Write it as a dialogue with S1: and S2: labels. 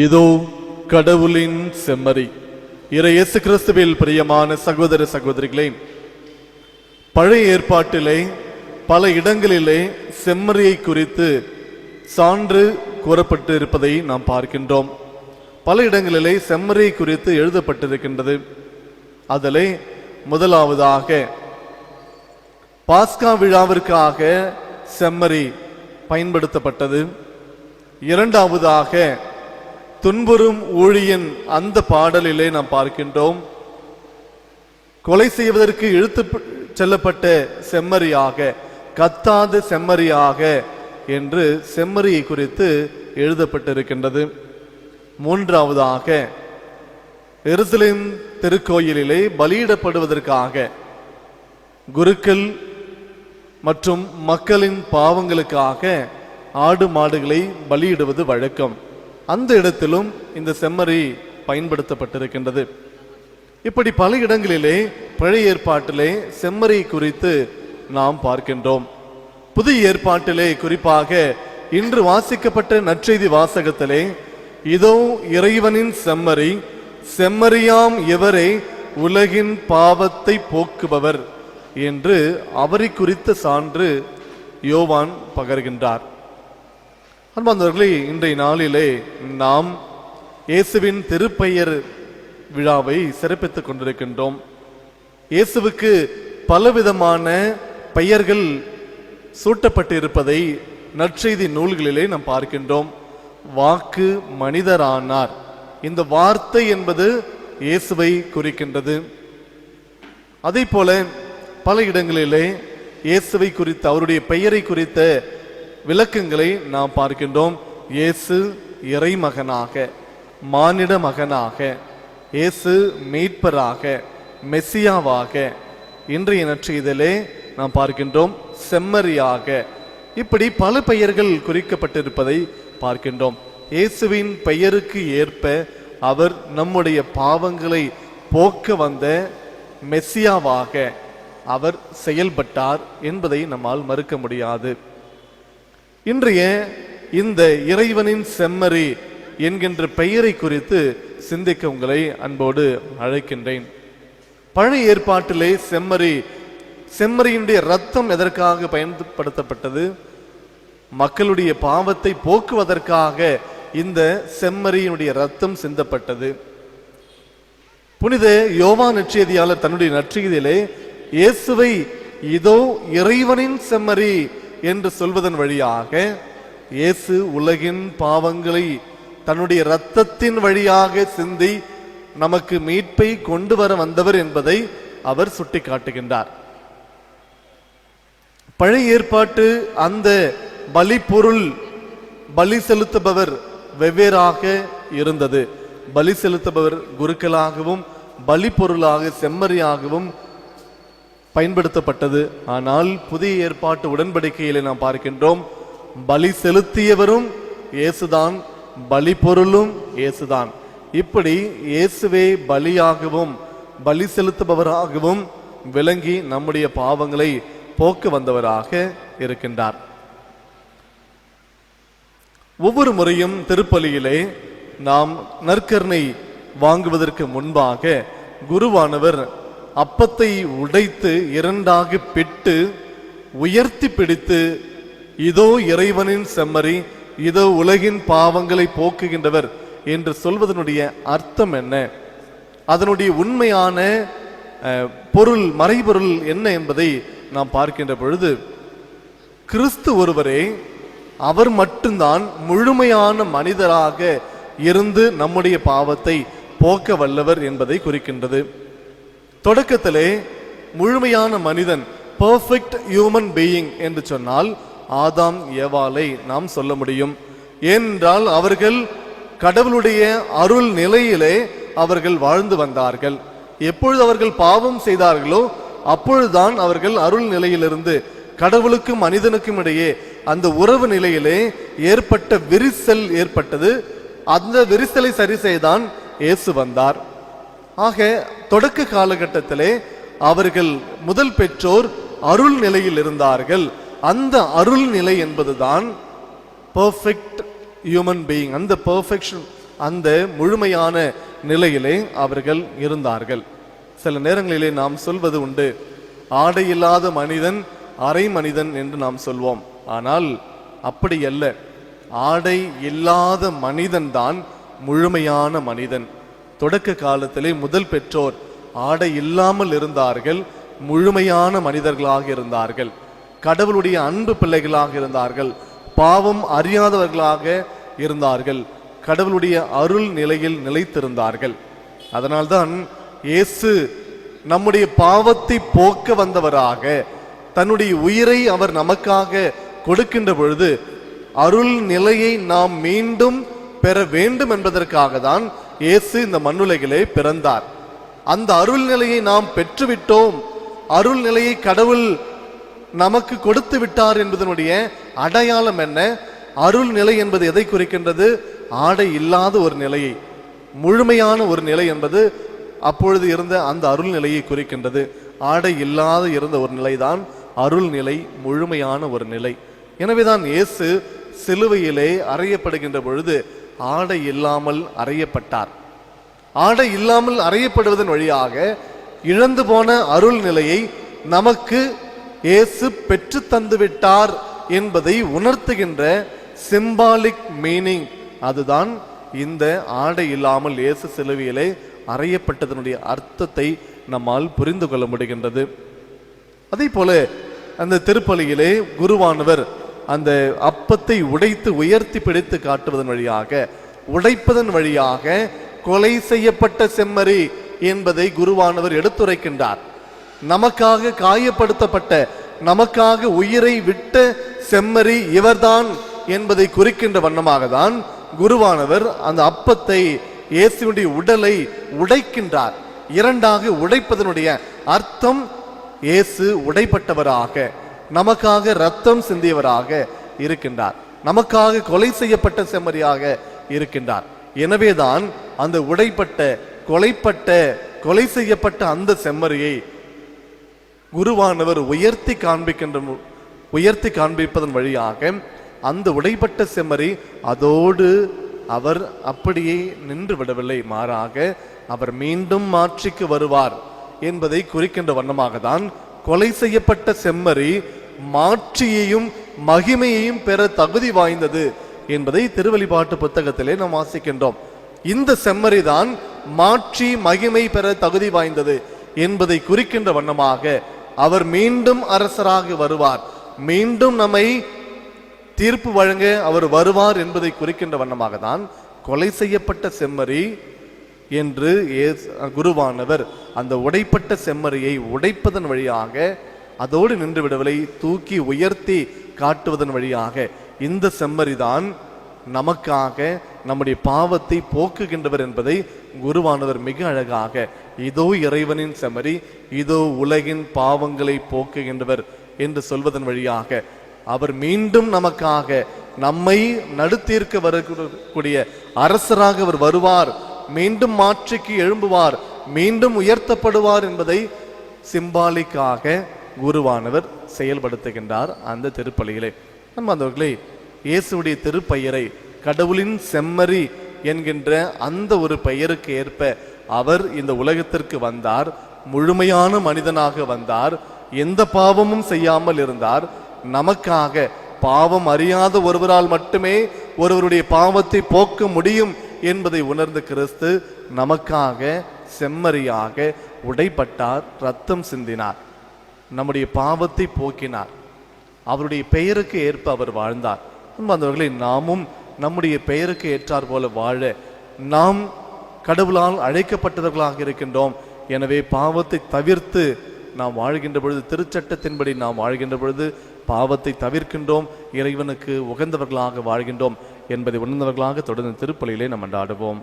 S1: இதோ கடவுளின் செம்மறி. இயேசு கிறிஸ்துவில் பிரியமான சகோதர சகோதரிகளே, பழைய ஏற்பாட்டிலே பல இடங்களிலே செம்மறியை குறித்து சான்று கூறப்பட்டு இருப்பதை நாம் பார்க்கின்றோம். பல இடங்களிலே செம்மறியை குறித்து எழுதப்பட்டிருக்கின்றது. அதிலே முதலாவதாக பாஸ்கா விழாவிற்காக செம்மறி பயன்படுத்தப்பட்டது. இரண்டாவதாக துன்புறும் ஊழியன் அந்த பாடலிலே நாம் பார்க்கின்றோம். கொலை செய்வதற்கு இழுத்து செல்லப்பட்ட செம்மறியாக, கத்தாத செம்மறியாக என்று செம்மறியை குறித்து எழுதப்பட்டிருக்கின்றது. மூன்றாவதாக எருசலேம் திருக்கோயிலிலே பலியிடப்படுவதற்காக குருக்கள் மற்றும் மக்களின் பாவங்களுக்காக ஆடு மாடுகளை பலியிடுவது வழக்கம். அந்த இடத்திலும் இந்த செம்மறி பயன்படுத்தப்பட்டிருக்கின்றது. இப்படி பல இடங்களிலே பழைய ஏற்பாட்டிலே செம்மறி குறித்து நாம் பார்க்கின்றோம். புதிய ஏற்பாட்டிலே குறிப்பாக இன்று வாசிக்கப்பட்ட நற்செய்தி வாசகத்திலே இதோ இறைவனின் செம்மறி, செம்மறியாம் இவரே உலகின் பாவத்தை போக்குபவர் என்று அவரை குறித்த சான்று யோவான் பகர்கின்றார். அன்பார்ந்தவர்களே, இன்றைய நாளிலே நாம் இயேசுவின் திருப்பெயர் விழாவை சிறப்பித்துக் கொண்டிருக்கின்றோம். இயேசுவுக்கு பலவிதமான பெயர்கள் சூட்டப்பட்டிருப்பதை நற்செய்தி நூல்களிலே நாம் பார்க்கின்றோம். வாக்கு மனிதரானார், இந்த வார்த்தை என்பது இயேசுவை குறிக்கின்றது. அதே போல பல இடங்களிலே இயேசுவை குறித்த, அவருடைய பெயரை குறித்த விளக்கங்களை நாம் பார்க்கின்றோம். இயேசு இறைமகனாக, மானிட மகனாக, இயேசு மீட்பராக, மெசியாவாக, இன்றைய நற்செய்தியிலே நாம் பார்க்கின்றோம் செம்மறியாக. இப்படி பல பெயர்கள் குறிக்கப்பட்டிருப்பதை பார்க்கின்றோம். இயேசுவின் பெயருக்கு ஏற்ப அவர் நம்முடைய பாவங்களை போக்க வந்த மெசியாவாக அவர் செயல்பட்டார் என்பதை நம்மால் மறுக்க முடியாது. இன்றைய இந்த இறைவனின் செம்மறி என்கின்ற பெயரை குறித்து சிந்திக்க உங்களை அன்போடு அழைக்கின்றேன். பழைய ஏற்பாட்டிலே செம்மறியினுடைய ரத்தம் எதற்காக பயன்படுத்தப்பட்டது? மக்களுடைய பாவத்தை போக்குவதற்காக இந்த செம்மறியினுடைய ரத்தம் சிந்தப்பட்டது. புனித யோவான் நற்செய்தியாளர் தன்னுடைய நற்செய்தியிலே இயேசுவை இதோ இறைவனின் செம்மறி என்று சொல்வதன் வழியாக இயேசு உலகின் பாவங்களை தன்னுடைய இரத்தத்தின் வழியாக சிந்தி நமக்கு மீட்பை கொண்டு வர வந்தவர் என்பதை அவர் சுட்டிக்காட்டுகின்றார். பழைய ஏற்பாட்டு அந்த பலி பொருள், பலி செலுத்துபவர் வெவ்வேறாக இருந்தது. பலி செலுத்துபவர் குருக்களாகவும் பலி பொருளாக செம்மறியாகவும் பயன்படுத்தப்பட்டது. ஆனால் புதிய ஏற்பாட்டு உடன்படிக்கையிலே நாம் பார்க்கின்றோம், பலி செலுத்தியவரும் இயேசுதான், பலி பொருளும் இயேசுதான். இப்படி இயேசுவே பலியாகவும் பலி செலுத்துபவராகவும் விளங்கி நம்முடைய பாவங்களை போக்க வந்தவராக இருக்கின்றார். ஒவ்வொரு முறையும் திருப்பலியிலே நாம் நற்கருணை வாங்குவதற்கு முன்பாக குருவானவர் அப்பத்தை உடைத்து இரண்டாக பிட்டு உயர்த்தி பிடித்து இதோ இறைவனின் செம்மறி, இதோ உலகின் பாவங்களை போக்குகின்றவர் என்று சொல்வதனுடைய அர்த்தம் என்ன, அதனுடைய உண்மையான பொருள், மறைபொருள் என்ன என்பதை நாம் பார்க்கின்ற பொழுது, கிறிஸ்து ஒருவரே, அவர் மட்டும்தான் முழுமையான மனிதராக இருந்து நம்முடைய பாவத்தை போக்க வல்லவர் என்பதை குறிக்கின்றது. தொடக்கத்திலே முழுமையான மனிதன், பெர்ஃபெக்ட் ஹியூமன் பீயிங் என்று சொன்னால் ஆதாம் ஏவாளை நாம் சொல்ல முடியும். ஏனென்றால் அவர்கள் கடவுளுடைய அருள் நிலையிலே அவர்கள் வாழ்ந்து வந்தார்கள். எப்பொழுது அவர்கள் பாவம் செய்தார்களோ அப்பொழுதுதான் அவர்கள் அருள் நிலையிலிருந்து கடவுளுக்கும் மனிதனுக்கும் இடையே அந்த உறவு நிலையிலே ஏற்பட்ட விரிசல் ஏற்பட்டது. அந்த விரிசலை சரி செய்தான் இயேசு வந்தார். ஆக தொடக்க காலகட்டத்திலே அவர்கள் முதல் பெற்றோர் அருள் நிலையில் இருந்தார்கள். அந்த அருள் நிலை என்பதுதான் பெர்ஃபெக்ட் ஹியூமன் பீயிங். அந்த பெர்ஃபெக்ஷன் அந்த முழுமையான நிலையிலே அவர்கள் இருந்தார்கள். சில நேரங்களிலே நாம் சொல்வது உண்டு, ஆடை இல்லாத மனிதன் அரை மனிதன் என்று நாம் சொல்வோம். ஆனால் அப்படி அல்ல. ஆடை இல்லாத மனிதன்தான் முழுமையான மனிதன். தொடக்க காலத்திலே முதல் பெற்றோர் ஆடை இல்லாமல் இருந்தார்கள், முழுமையான மனிதர்களாக இருந்தார்கள், கடவுளுடைய அன்பு பிள்ளைகளாக இருந்தார்கள், பாவம் அறியாதவர்களாக இருந்தார்கள், கடவுளுடைய அருள் நிலையில் நிலைத்திருந்தார்கள். அதனால்தான் இயேசு நம்முடைய பாவத்தை போக்க வந்தவராக தன்னுடைய உயிரை அவர் நமக்காக கொடுக்கின்ற பொழுது அருள் நிலையை நாம் மீண்டும் பெற வேண்டும் என்பதற்காக தான் இயேசு இந்த மண்ணுலகிலே பிறந்தார். அந்த அருள் நிலையை நாம் பெற்றுவிட்டோம், அருள் நிலையை கடவுள் நமக்கு கொடுத்து விட்டார் என்பதனுடைய அடையாளம் என்ன? அருள் நிலை என்பது எதை குறிக்கின்றது? ஆடை இல்லாத ஒரு நிலையை, முழுமையான ஒரு நிலை என்பது அப்பொழுது இருந்த அந்த அருள் நிலையை குறிக்கின்றது. ஆடை இல்லாத இருந்த ஒரு நிலைதான் அருள் நிலை, முழுமையான ஒரு நிலை. எனவேதான் இயேசு சிலுவையிலே அறையப்படுகின்ற பொழுது ஆடை இல்லாமல் அறையப்பட்டார். ஆடை இல்லாமல் அறையப்படுவதன் வழியாக இழந்து போன அருள் நிலையை நமக்கு இயேசு பெற்று தந்து விட்டார் என்பதை உணர்த்துகின்ற சிம்பாலிக் மீனிங், அதுதான் இந்த ஆடை இல்லாமல் இயேசு சிலுவையிலே அறையப்பட்டதனுடைய அர்த்தத்தை நம்மால் புரிந்து கொள்ள முடிகின்றது. அதே போல அந்த திருப்பலியிலே குருவானவர் அந்த அப்பத்தை உடைத்து உயர்த்தி பிடித்து காட்டுவதன் வழியாக, உடைப்பதன் வழியாக கொலை செய்யப்பட்ட செம்மறி என்பதை குருவானவர் எடுத்துரைக்கின்றார். நமக்காக காயப்படுத்தப்பட்ட, நமக்காக உயிரை விட்ட செம்மறி இவர்தான் என்பதை குறிக்கின்ற வண்ணமாக தான் குருவானவர் அந்த அப்பத்தை, இயேசுவினுடைய உடலை உடைக்கின்றார். இரண்டாக உடைப்பதனுடைய அர்த்தம் இயேசு உடைப்பட்டவராக, நமக்காக இரத்தம் சிந்தியவராக இருக்கின்றார், நமக்காக கொலை செய்யப்பட்ட செம்மறியாக இருக்கின்றார். எனவேதான் அந்த உடைப்பட்ட, கொலை செய்யப்பட்ட அந்த செம்மறியை குருவானவர் உயர்த்தி காண்பிப்பதன் வழியாக அந்த உடைப்பட்ட செம்மறி அதோடு அவர் அப்படியே நின்று விடவில்லை, மாறாக அவர் மீண்டும் மாட்சிக்கு வருவார் என்பதை குறிக்கின்ற வண்ணமாக தான் கொலை செய்யப்பட்ட செம்மறி மாட்சியையும் மகிமையையும் பெற தகுதி வாய்ந்தது என்பதை திருவெளிப்பாட்டு புத்தகத்திலே நாம் வாசிக்கின்றோம். இந்த செம்மறி தான் மாட்சி மகிமை பெற தகுதி வாய்ந்தது என்பதை குறிக்கின்ற வண்ணமாக அவர் மீண்டும் அரசராக வருவார், மீண்டும் நம்மை தீர்ப்பு வழங்க அவர் வருவார் என்பதை குறிக்கின்ற வண்ணமாக தான் கொலை செய்யப்பட்ட செம்மறி என்று குருவானவர் அந்த உடைப்பட்ட செம்மறியை உடைப்பதன் வழியாக அதோடு நின்று விடவில்லை, தூக்கி உயர்த்தி காட்டுவதன் வழியாக இந்த செம்மறிதான் நமக்காக நம்முடைய பாவத்தை போக்குகின்றவர் என்பதை குருவானவர் மிக அழகாக, இதோ இறைவனின் செம்மறி, இதோ உலகின் பாவங்களை போக்குகின்றவர் என்று சொல்வதன் வழியாக அவர் மீண்டும் நமக்காக நம்மை நடுத்தீர்க்க வரக்கூடிய அரசராக அவர் வருவார், மீண்டும் மாட்சிக்கு எழும்புவார், மீண்டும் உயர்த்தப்படுவார் என்பதை சிம்பாலிக்காக குருவானவர் செயல்படுத்துகின்றார் அந்த திருப்பலியிலே. அன்பார்ந்தவர்களே, இயேசுடைய திருப்பெயரை, கடவுளின் செம்மறி என்கின்ற அந்த ஒரு பெயருக்கு ஏற்ப அவர் இந்த உலகத்திற்கு வந்தார், முழுமையான மனிதனாக வந்தார், எந்த பாவமும் செய்யாமல் இருந்தார். நமக்காக, பாவம் அறியாத ஒருவரால் மட்டுமே ஒருவருடைய பாவத்தை போக்க முடியும் என்பதை உணர்ந்த கிறிஸ்து நமக்காக செம்மறியாக உடைப்பட்டார், ரத்தம் சிந்தினார், நம்முடைய பாவத்தை போக்கினார், அவருடைய பெயருக்கு ஏற்ப அவர் வாழ்ந்தார். அன்பார்ந்தவர்களே, நாமும் நம்முடைய பெயருக்கு ஏற்றார் போல வாழ நாம் கடவுளால் அழைக்கப்பட்டவர்களாக இருக்கின்றோம். எனவே பாவத்தை தவிர்த்து நாம் வாழ்கின்ற பொழுது, திருச்சட்டத்தின்படி நாம் வாழ்கின்ற பொழுது பாவத்தை தவிர்க்கின்றோம், இறைவனுக்கு உகந்தவர்களாக வாழ்கின்றோம் என்பதை உணர்ந்தவர்களாக தொடர்ந்து திருப்பலியிலே நாம் கொண்டாடுவோம்.